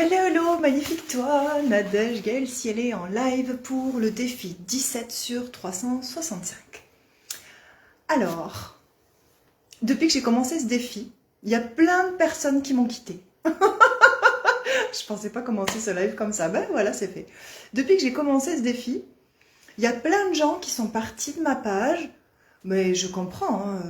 Hello, hello, magnifique toi, Nadège Gaël Cielé en live pour le défi 17 sur 365. Alors, depuis que j'ai commencé ce défi, il y a plein de personnes qui m'ont quitté. Je pensais pas commencer ce live comme ça, ben voilà, c'est fait. Depuis que j'ai commencé ce défi, il y a plein de gens qui sont partis de ma page, mais je comprends, hein,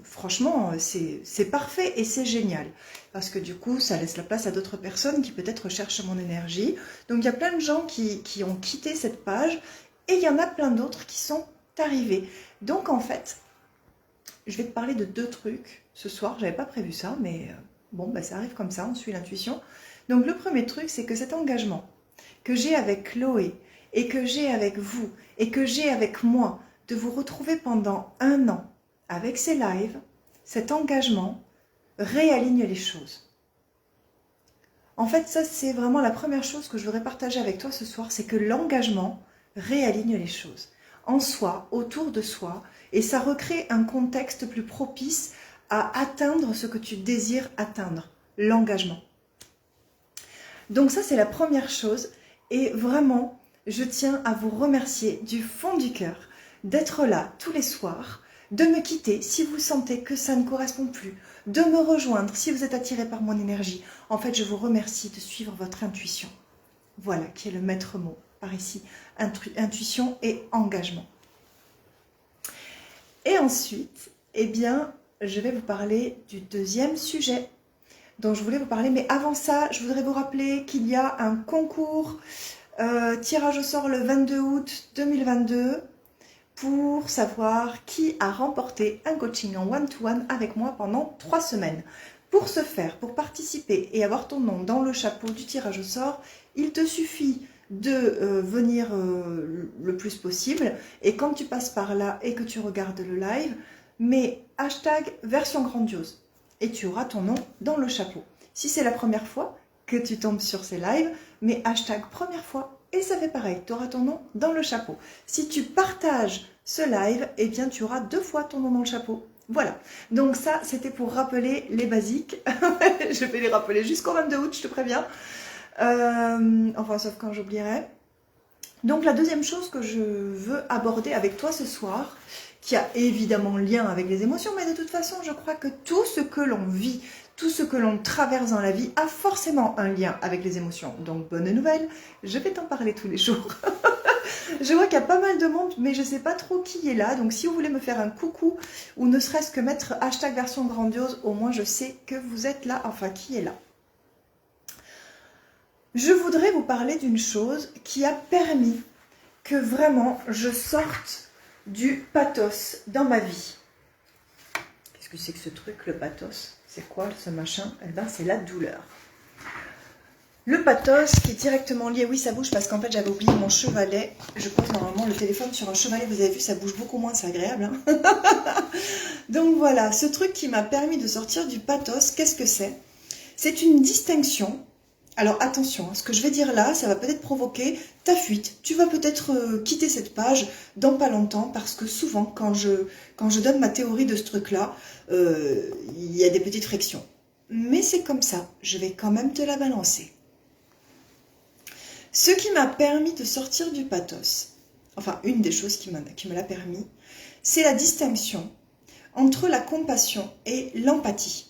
franchement, c'est parfait et c'est génial. Parce que du coup, ça laisse la place à d'autres personnes qui peut-être recherchent mon énergie. Donc il y a plein de gens qui ont quitté cette page et il y en a plein d'autres qui sont arrivés. Donc en fait, je vais te parler de deux trucs ce soir. J'avais pas prévu ça, mais bon, bah, ça arrive comme ça, on suit l'intuition. Donc le premier truc, c'est que cet engagement que j'ai avec Chloé et que j'ai avec vous et que j'ai avec moi, de vous retrouver pendant 1 an avec ces lives, cet engagement réaligne les choses. En fait, ça c'est vraiment la première chose que je voudrais partager avec toi ce soir, c'est que l'engagement réaligne les choses en soi, autour de soi, et ça recrée un contexte plus propice à atteindre ce que tu désires atteindre, l'engagement. Donc ça c'est la première chose, et vraiment, je tiens à vous remercier du fond du cœur d'être là tous les soirs, de me quitter si vous sentez que ça ne correspond plus, de me rejoindre si vous êtes attiré par mon énergie. En fait, je vous remercie de suivre votre intuition. Voilà qui est le maître mot par ici, intuition et engagement. Et ensuite, eh bien, je vais vous parler du deuxième sujet dont je voulais vous parler. Mais avant ça, je voudrais vous rappeler qu'il y a un concours, tirage au sort le 22 août 2022 pour savoir qui a remporté un coaching en one-to-one avec moi pendant 3 semaines. Pour ce faire, pour participer et avoir ton nom dans le chapeau du tirage au sort, il te suffit de venir le plus possible. Et quand tu passes par là et que tu regardes le live, mets hashtag version grandiose et tu auras ton nom dans le chapeau. Si c'est la première fois que tu tombes sur ces lives, mets hashtag première fois et ça fait pareil, tu auras ton nom dans le chapeau. Si tu partages ce live, eh bien tu auras 2 fois ton nom dans le chapeau. Voilà, donc ça c'était pour rappeler les basiques. Je vais les rappeler jusqu'au 22 août, je te préviens. Enfin, sauf quand j'oublierai. Donc la deuxième chose que je veux aborder avec toi ce soir, qui a évidemment lien avec les émotions, mais de toute façon, je crois que tout ce que l'on vit, tout ce que l'on traverse dans la vie a forcément un lien avec les émotions. Donc bonne nouvelle, je vais t'en parler tous les jours. Je vois qu'il y a pas mal de monde, mais je ne sais pas trop qui est là. Donc si vous voulez me faire un coucou, ou ne serait-ce que mettre hashtag version grandiose, au moins je sais que vous êtes là, enfin qui est là. Je voudrais vous parler d'une chose qui a permis que vraiment je sorte du pathos dans ma vie. Qu'est-ce que c'est que ce truc, le pathos? C'est quoi ce machin? Eh bien, c'est la douleur. Le pathos qui est directement lié, oui ça bouge parce qu'en fait j'avais oublié mon chevalet. Je pose normalement le téléphone sur un chevalet, vous avez vu ça bouge beaucoup moins, c'est agréable. Hein. Donc voilà, ce truc qui m'a permis de sortir du pathos, qu'est-ce que c'est? C'est une distinction. Alors attention, ce que je vais dire là, ça va peut-être provoquer ta fuite. Tu vas peut-être quitter cette page dans pas longtemps parce que souvent quand je donne ma théorie de ce truc-là, il y a des petites frictions. Mais c'est comme ça, je vais quand même te la balancer. Ce qui m'a permis de sortir du pathos, enfin une des choses qui me l'a permis, c'est la distinction entre la compassion et l'empathie.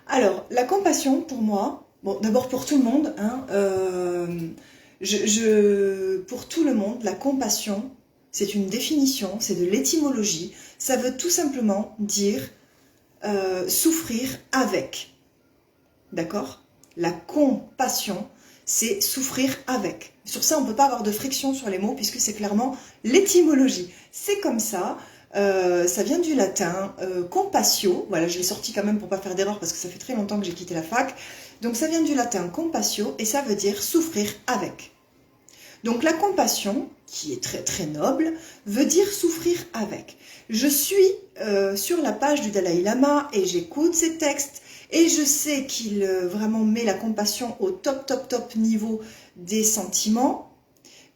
Alors, la compassion pour moi, bon d'abord pour tout le monde, hein, pour tout le monde, la compassion, c'est une définition, c'est de l'étymologie, ça veut tout simplement dire souffrir avec, d'accord? La compassion, c'est souffrir avec. Sur ça, on ne peut pas avoir de friction sur les mots puisque c'est clairement l'étymologie. C'est comme ça, ça vient du latin compassio. Voilà, je l'ai sorti quand même pour ne pas faire d'erreur parce que ça fait très longtemps que j'ai quitté la fac. Donc ça vient du latin compassio et ça veut dire souffrir avec. Donc la compassion, qui est très très noble, veut dire souffrir avec. Je suis sur la page du Dalai Lama et j'écoute ses textes. Et je sais qu'il vraiment met la compassion au top niveau des sentiments,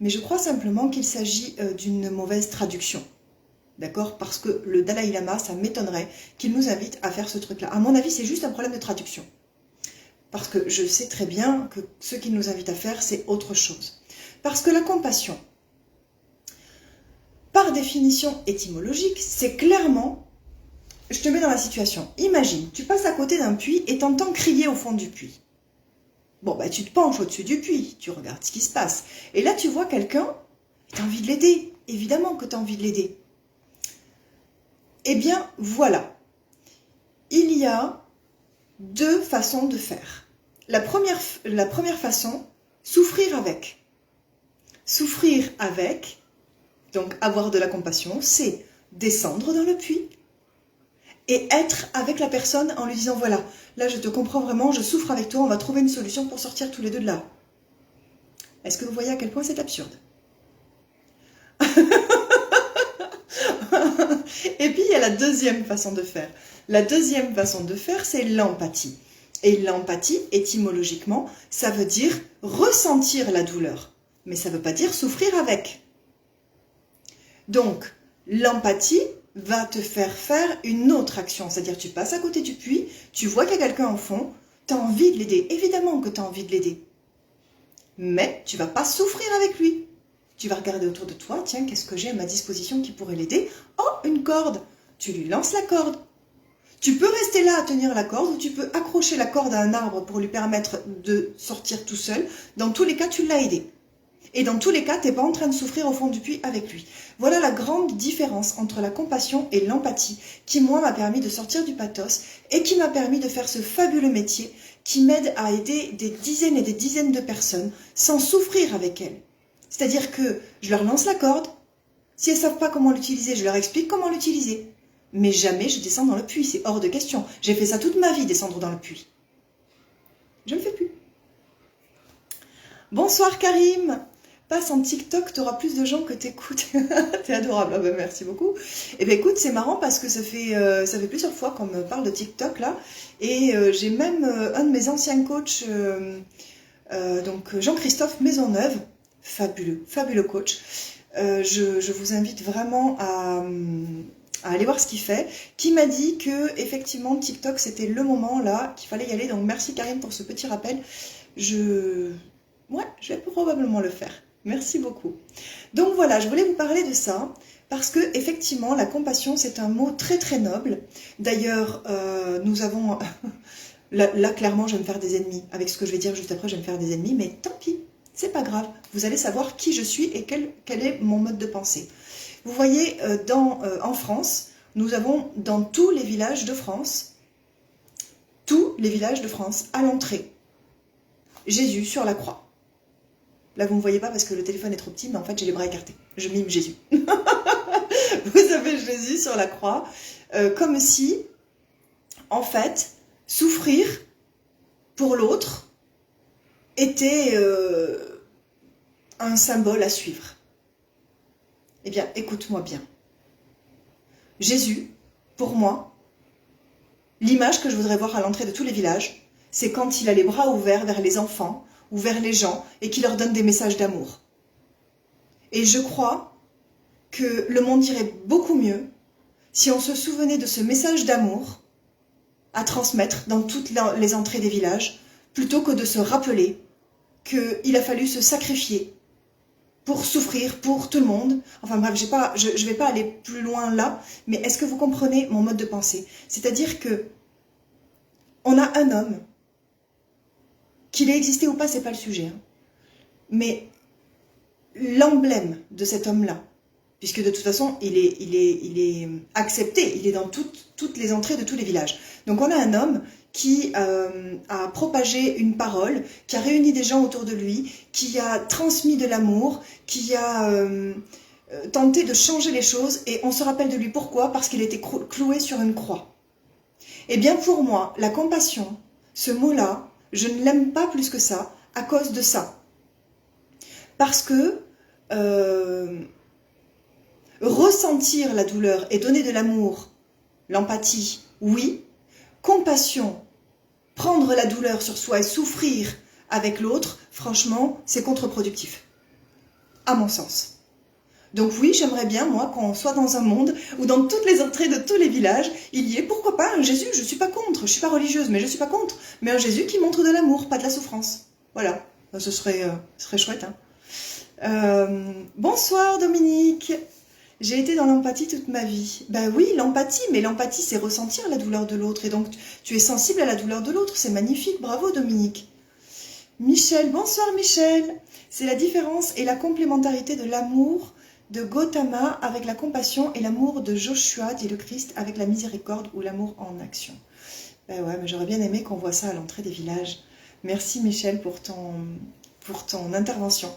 mais je crois simplement qu'il s'agit d'une mauvaise traduction. D'accord? Parce que le Dalai Lama, ça m'étonnerait qu'il nous invite à faire ce truc-là. À mon avis, c'est juste un problème de traduction. Parce que je sais très bien que ce qu'il nous invite à faire, c'est autre chose. Parce que la compassion, par définition étymologique, c'est clairement, je te mets dans la situation, imagine, tu passes à côté d'un puits et t'entends crier au fond du puits. Bon, bah tu te penches au-dessus du puits, tu regardes ce qui se passe. Et là, tu vois quelqu'un, et tu as envie de l'aider. Évidemment que tu as envie de l'aider. Eh bien, voilà. Il y a deux façons de faire. La première façon, souffrir avec. Souffrir avec, donc avoir de la compassion, c'est descendre dans le puits et être avec la personne en lui disant, voilà, là je te comprends vraiment, je souffre avec toi, on va trouver une solution pour sortir tous les deux de là. Est-ce que vous voyez à quel point c'est absurde? Et puis il y a la deuxième façon de faire. La deuxième façon de faire, c'est l'empathie. Et l'empathie, étymologiquement, ça veut dire ressentir la douleur. Mais ça ne veut pas dire souffrir avec. Donc, l'empathie va te faire faire une autre action. C'est-à-dire, tu passes à côté du puits, tu vois qu'il y a quelqu'un au fond, tu as envie de l'aider. Évidemment que tu as envie de l'aider. Mais tu ne vas pas souffrir avec lui. Tu vas regarder autour de toi, tiens, qu'est-ce que j'ai à ma disposition qui pourrait l'aider? Oh, une corde. Tu lui lances la corde. Tu peux rester là à tenir la corde ou tu peux accrocher la corde à un arbre pour lui permettre de sortir tout seul. Dans tous les cas, tu l'as aidé. Et dans tous les cas, tu n'es pas en train de souffrir au fond du puits avec lui. Voilà la grande différence entre la compassion et l'empathie qui, moi, m'a permis de sortir du pathos et qui m'a permis de faire ce fabuleux métier qui m'aide à aider des dizaines et des dizaines de personnes sans souffrir avec elles. C'est-à-dire que je leur lance la corde. Si elles ne savent pas comment l'utiliser, je leur explique comment l'utiliser. Mais jamais je descends dans le puits, c'est hors de question. J'ai fait ça toute ma vie, descendre dans le puits. Je ne le fais plus. Bonsoir Karim. Passe en TikTok, tu auras plus de gens que t'écoutent. T'es adorable, ah ben merci beaucoup. Et bien écoute, c'est marrant parce que ça fait plusieurs fois qu'on me parle de TikTok là. Et j'ai même un de mes anciens coachs, donc Jean-Christophe Maisonneuve, fabuleux coach. Je vous invite vraiment à aller voir ce qu'il fait, qui m'a dit que effectivement TikTok c'était le moment là, qu'il fallait y aller. Donc merci Karim pour ce petit rappel. Je vais probablement le faire. Merci beaucoup. Donc voilà, je voulais vous parler de ça parce que effectivement la compassion c'est un mot très très noble. D'ailleurs, nous avons là clairement je vais me faire des ennemis. Avec ce que je vais dire juste après, je vais me faire des ennemis, mais tant pis, c'est pas grave. Vous allez savoir qui je suis et quel est mon mode de pensée. Vous voyez, en France, nous avons dans tous les villages de France, à l'entrée, Jésus sur la croix. Là, vous ne me voyez pas parce que le téléphone est trop petit, mais en fait, j'ai les bras écartés. Je mime Jésus. Vous avez Jésus sur la croix, comme si, en fait, souffrir pour l'autre était un symbole à suivre. Eh bien, écoute-moi bien. Jésus, pour moi, l'image que je voudrais voir à l'entrée de tous les villages, c'est quand il a les bras ouverts vers les enfants ou vers les gens et qu'il leur donne des messages d'amour. Et je crois que le monde irait beaucoup mieux si on se souvenait de ce message d'amour à transmettre dans toutes les entrées des villages, plutôt que de se rappeler qu'il a fallu se sacrifier pour souffrir pour tout le monde. Enfin bref, je ne vais pas aller plus loin là, mais est-ce que vous comprenez mon mode de pensée? C'est-à-dire que on a un homme, qu'il ait existé ou pas, c'est pas le sujet, hein, mais l'emblème de cet homme-là, puisque de toute façon, il est accepté, il est dans toutes les entrées de tous les villages. Donc on a un homme qui a propagé une parole, qui a réuni des gens autour de lui, qui a transmis de l'amour, qui a tenté de changer les choses, et on se rappelle de lui. Pourquoi? Parce qu'il était cloué sur une croix. Eh bien pour moi, la compassion, ce mot-là, je ne l'aime pas plus que ça, à cause de ça. Parce que ressentir la douleur et donner de l'amour, l'empathie, oui. Compassion, prendre la douleur sur soi et souffrir avec l'autre, franchement, c'est contre-productif. À mon sens. Donc oui, j'aimerais bien, moi, qu'on soit dans un monde où dans toutes les entrées de tous les villages, il y ait, pourquoi pas, un Jésus, je suis pas contre, je suis pas religieuse, mais je suis pas contre, mais un Jésus qui montre de l'amour, pas de la souffrance. Voilà, ce serait chouette, hein. Bonsoir Dominique. J'ai été dans l'empathie toute ma vie. Ben oui, l'empathie, mais l'empathie c'est ressentir la douleur de l'autre, et donc tu es sensible à la douleur de l'autre, c'est magnifique, bravo Dominique. Michel, bonsoir Michel. C'est la différence et la complémentarité de l'amour de Gautama avec la compassion et l'amour de Joshua, dit le Christ, avec la miséricorde ou l'amour en action. Ben ouais, mais j'aurais bien aimé qu'on voit ça à l'entrée des villages. Merci Michel pour ton intervention.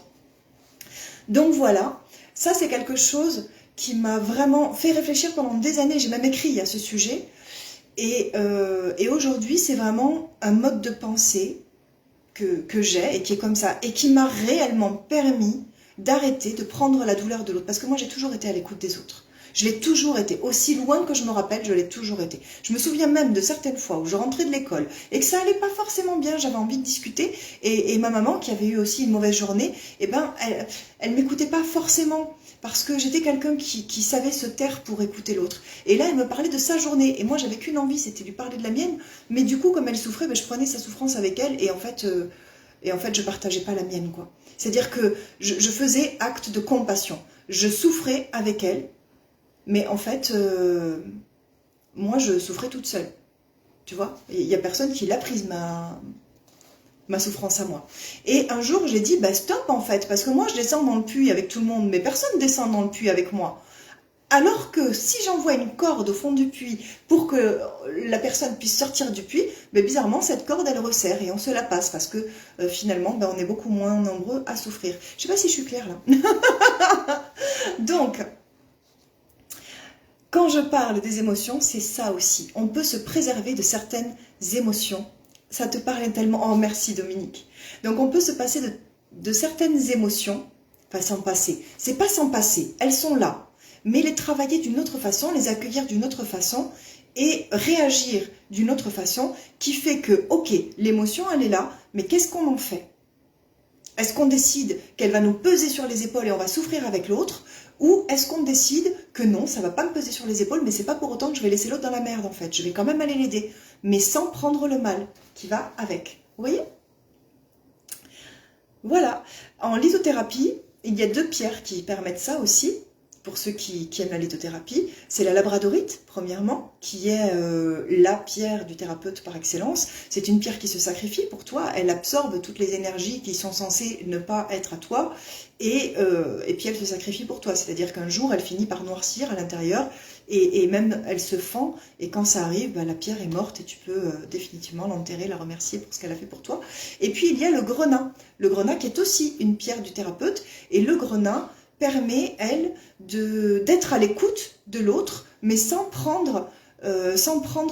Donc voilà, ça c'est quelque chose qui m'a vraiment fait réfléchir pendant des années. J'ai même écrit à ce sujet. Et aujourd'hui, c'est vraiment un mode de pensée que j'ai et qui est comme ça. Et qui m'a réellement permis d'arrêter de prendre la douleur de l'autre. Parce que moi, j'ai toujours été à l'écoute des autres. Je l'ai toujours été. Aussi loin que je me rappelle, je l'ai toujours été. Je me souviens même de certaines fois où je rentrais de l'école et que ça allait pas forcément bien, j'avais envie de discuter. Et ma maman, qui avait eu aussi une mauvaise journée, eh ben, elle m'écoutait pas forcément. Parce que j'étais quelqu'un qui savait se taire pour écouter l'autre. Et là, elle me parlait de sa journée. Et moi, j'avais qu'une envie, c'était de lui parler de la mienne. Mais du coup, comme elle souffrait, ben, je prenais sa souffrance avec elle. Et en fait, je partageais pas la mienne, quoi. C'est-à-dire que je faisais acte de compassion. Je souffrais avec elle. Mais en fait, moi, je souffrais toute seule. Tu vois, il n'y a personne qui l'a prise, ma souffrance à moi. Et un jour, j'ai dit, bah stop en fait, parce que moi, je descends dans le puits avec tout le monde, mais personne descend dans le puits avec moi. Alors que si j'envoie une corde au fond du puits pour que la personne puisse sortir du puits, mais bizarrement, cette corde, elle resserre et on se la passe parce que finalement, ben, on est beaucoup moins nombreux à souffrir. Je sais pas si je suis claire là. Donc, quand je parle des émotions, c'est ça aussi. On peut se préserver de certaines émotions. Ça te parle tellement. Oh, merci Dominique. Donc, on peut se passer de certaines émotions, enfin s'en passer. C'est pas s'en passer, elles sont là. Mais les travailler d'une autre façon, les accueillir d'une autre façon et réagir d'une autre façon qui fait que, ok, l'émotion, elle est là, mais qu'est-ce qu'on en fait? Est-ce qu'on décide qu'elle va nous peser sur les épaules et on va souffrir avec l'autre? Ou est-ce qu'on décide que non, ça va pas me peser sur les épaules, mais c'est pas pour autant que je vais laisser l'autre dans la merde en fait. Je vais quand même aller l'aider, mais sans prendre le mal qui va avec. Vous voyez? Voilà. En lithothérapie, il y a 2 pierres qui permettent ça aussi. Pour ceux qui aiment la lithothérapie, c'est la labradorite, premièrement, qui est la pierre du thérapeute par excellence. C'est une pierre qui se sacrifie pour toi, elle absorbe toutes les énergies qui sont censées ne pas être à toi, et puis elle se sacrifie pour toi. C'est-à-dire qu'un jour, elle finit par noircir à l'intérieur, et même elle se fend, et quand ça arrive, bah, la pierre est morte, et tu peux définitivement l'enterrer, la remercier pour ce qu'elle a fait pour toi. Et puis il y a le grenat qui est aussi une pierre du thérapeute, et le grenat permet, elle, d'être à l'écoute de l'autre, mais sans prendre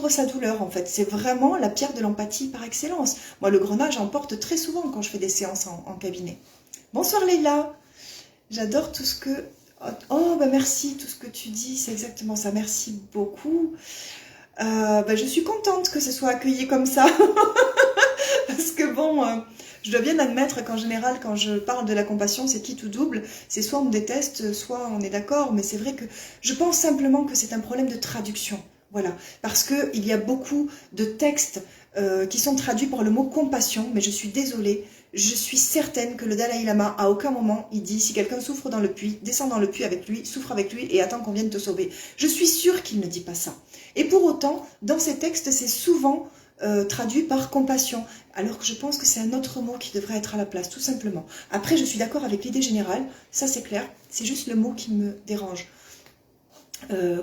sa douleur, en fait. C'est vraiment la pierre de l'empathie par excellence. Moi, le grenat, j'en porte très souvent quand je fais des séances en cabinet. Bonsoir Leïla. J'adore tout ce que... Oh, bah merci, tout ce que tu dis, c'est exactement ça. Merci beaucoup. Bah, je suis contente que ce soit accueilli comme ça. Parce que bon... je dois bien admettre qu'en général, quand je parle de la compassion, c'est qui tout double. C'est soit on me déteste, soit on est d'accord. Mais c'est vrai que je pense simplement que c'est un problème de traduction. Voilà. Parce qu'il y a beaucoup de textes qui sont traduits par le mot compassion. Mais je suis désolée. Je suis certaine que le Dalai Lama, à aucun moment, il dit si quelqu'un souffre dans le puits, descends dans le puits avec lui, souffre avec lui et attends qu'on vienne te sauver. Je suis sûre qu'il ne dit pas ça. Et pour autant, dans ces textes, c'est souvent... traduit par compassion, alors que je pense que c'est un autre mot qui devrait être à la place, tout simplement. Après, je suis d'accord avec l'idée générale, ça c'est clair, c'est juste le mot qui me dérange.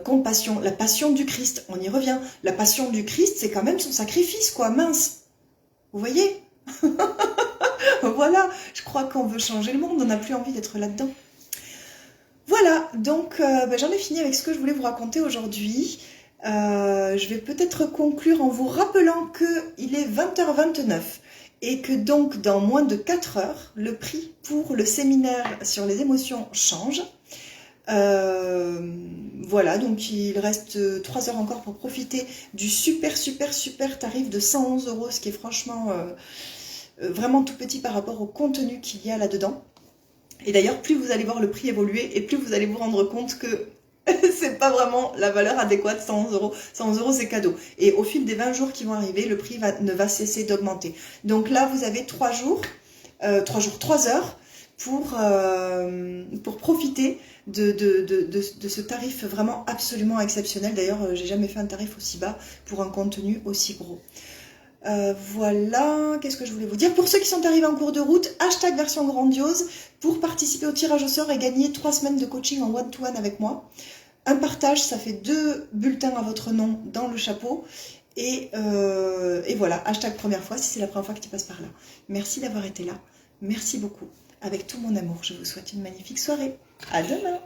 Compassion, la passion du Christ, on y revient. La passion du Christ, c'est quand même son sacrifice, quoi, mince. Vous voyez? Voilà, je crois qu'on veut changer le monde, on n'a plus envie d'être là-dedans. Voilà, donc j'en ai fini avec ce que je voulais vous raconter aujourd'hui. Je vais peut-être conclure en vous rappelant qu'il est 20h29 et que donc dans moins de 4 heures, le prix pour le séminaire sur les émotions change. Voilà, donc il reste 3 heures encore pour profiter du super tarif de 111 €, ce qui est franchement vraiment tout petit par rapport au contenu qu'il y a là-dedans. Et d'ailleurs, plus vous allez voir le prix évoluer et plus vous allez vous rendre compte que c'est pas vraiment la valeur adéquate, 111 euros. 111 euros, c'est cadeau. Et au fil des 20 jours qui vont arriver, le prix ne va cesser d'augmenter. Donc là, vous avez 3 jours, 3 heures pour profiter de ce tarif vraiment absolument exceptionnel. D'ailleurs, j'ai jamais fait un tarif aussi bas pour un contenu aussi gros. Voilà, qu'est-ce que je voulais vous dire? Pour ceux qui sont arrivés en cours de route, hashtag version grandiose pour participer au tirage au sort et gagner 3 semaines de coaching en one-to-one avec moi. Un partage, ça fait 2 bulletins à votre nom dans le chapeau. Et voilà, hashtag première fois si c'est la première fois que tu passes par là. Merci d'avoir été là. Merci beaucoup. Avec tout mon amour, je vous souhaite une magnifique soirée. À demain!